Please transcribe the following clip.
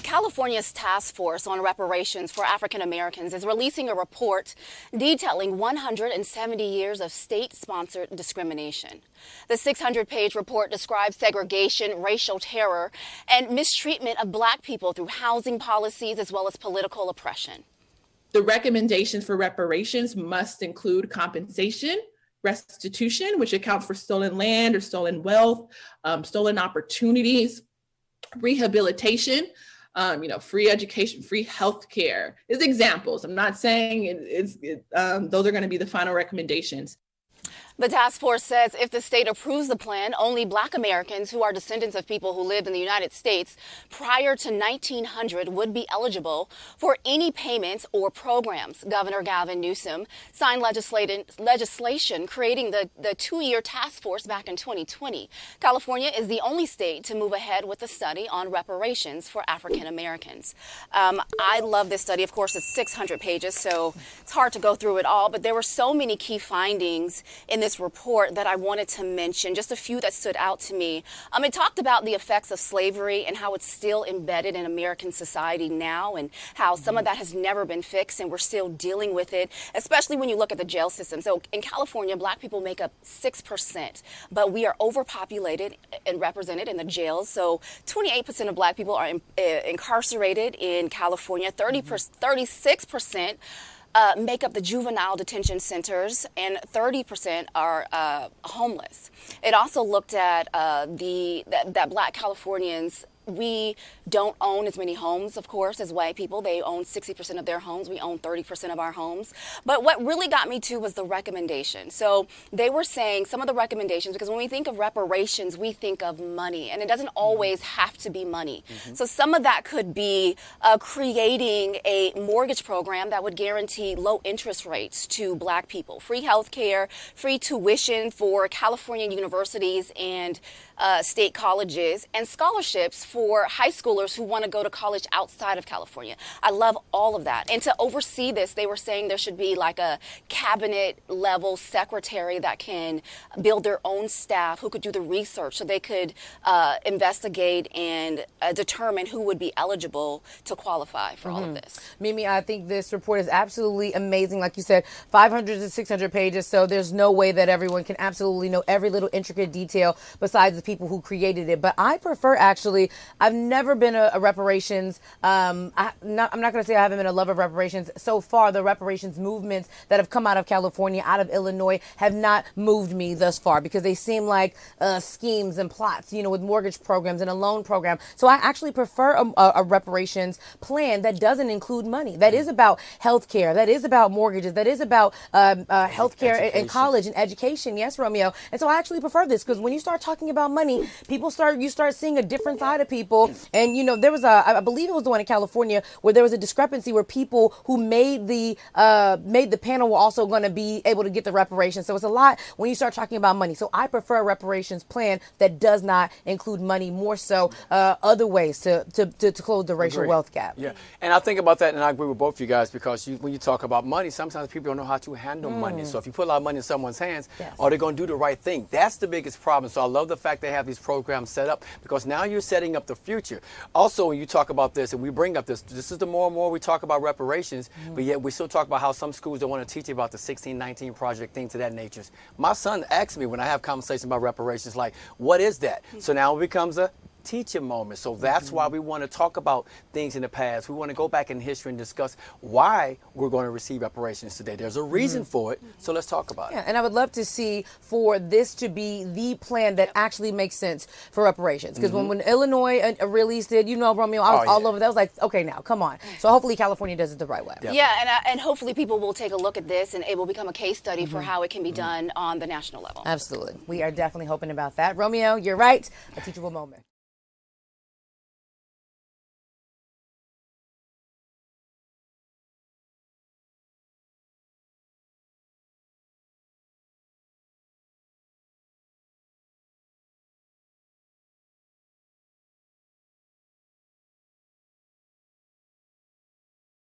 California's Task Force on Reparations for African Americans is releasing a report detailing 170 years of state-sponsored discrimination. The 600-page report describes segregation, racial terror, and mistreatment of Black people through housing policies as well as political oppression. The recommendations for reparations must include compensation, restitution, which accounts for stolen land or stolen wealth, stolen opportunities, rehabilitation, free education, free healthcare is examples. I'm not saying those are going to be the final recommendations. The task force says if the state approves the plan, only Black Americans who are descendants of people who lived in the United States prior to 1900 would be eligible for any payments or programs. Governor Gavin Newsom signed legislation creating the two-year task force back in 2020. California is the only state to move ahead with the study on reparations for African Americans. I love this study. Of course, it's 600 pages, so it's hard to go through it all, but there were so many key findings in this report that I wanted to mention, just a few that stood out to me. It talked about the effects of slavery and how it's still embedded in American society now, and how some of that has never been fixed and we're still dealing with it, especially when you look at the jail system. So in California, Black people make up 6%, but we are overpopulated and represented in the jails. So 28% of Black people are incarcerated in California, 36% make up the juvenile detention centers, and 30% are homeless. It also looked at that Black Californians, we don't own as many homes, of course, as white people. They own 60% of their homes. We own 30% of our homes. But what really got me to was the recommendation. So they were saying some of the recommendations, because when we think of reparations, we think of money, and it doesn't always have to be money. So some of that could be creating a mortgage program that would guarantee low interest rates to Black people, free health care, free tuition for California universities and state colleges, and scholarships for high schoolers who want to go to college outside of California. I love all of that. And to oversee this, they were saying there should be like a cabinet level secretary that can build their own staff, who could do the research so they could investigate and determine who would be eligible to qualify for all of this. Mimi, I think this report is absolutely amazing. Like you said, 500 to 600 pages, so there's no way that everyone can absolutely know every little intricate detail besides the people who created it. But I prefer, actually, I've never been a reparations, I'm not going to say I haven't been a lover of reparations. So far, the reparations movements that have come out of California, out of Illinois, have not moved me thus far, because they seem like schemes and plots, with mortgage programs and a loan program. So I actually prefer a reparations plan that doesn't include money, that is about health care, that is about mortgages, that is about health care and college and education. Yes, Romeo. And so I actually prefer this, because when you start talking about money, you start seeing a different side of people. And there was I believe it was the one in California where there was a discrepancy where people who made the panel were also going to be able to get the reparations. So it's a lot when you start talking about money. So I prefer a reparations plan that does not include money, more so other ways to close the racial wealth gap. Yeah, and I think about that, and I agree with both of you guys, because when you talk about money, sometimes people don't know how to handle money. So if you put a lot of money in someone's hands, are they going to do the right thing? That's the biggest problem. So I love the fact they have these programs set up, because now you're setting up the future. Also, when you talk about this, and we bring up this is the more and more we talk about reparations, but yet we still talk about how some schools don't want to teach you about the 1619 project, things of that nature. My son asks me when I have conversations about reparations, like, what is that? So now it becomes a teaching moment. So that's why we want to talk about things in the past. We want to go back in history and discuss why we're going to receive reparations today. There's a reason for it, so let's talk about it. And I would love to see for this to be the plan that actually makes sense for reparations. Because when Illinois released it, Romeo, I was all over that. I was like, okay, now, come on. So hopefully California does it the right way. Yeah, and hopefully people will take a look at this and it will become a case study for how it can be done on the national level. Absolutely. We are definitely hoping about that. Romeo, you're right. A teachable moment.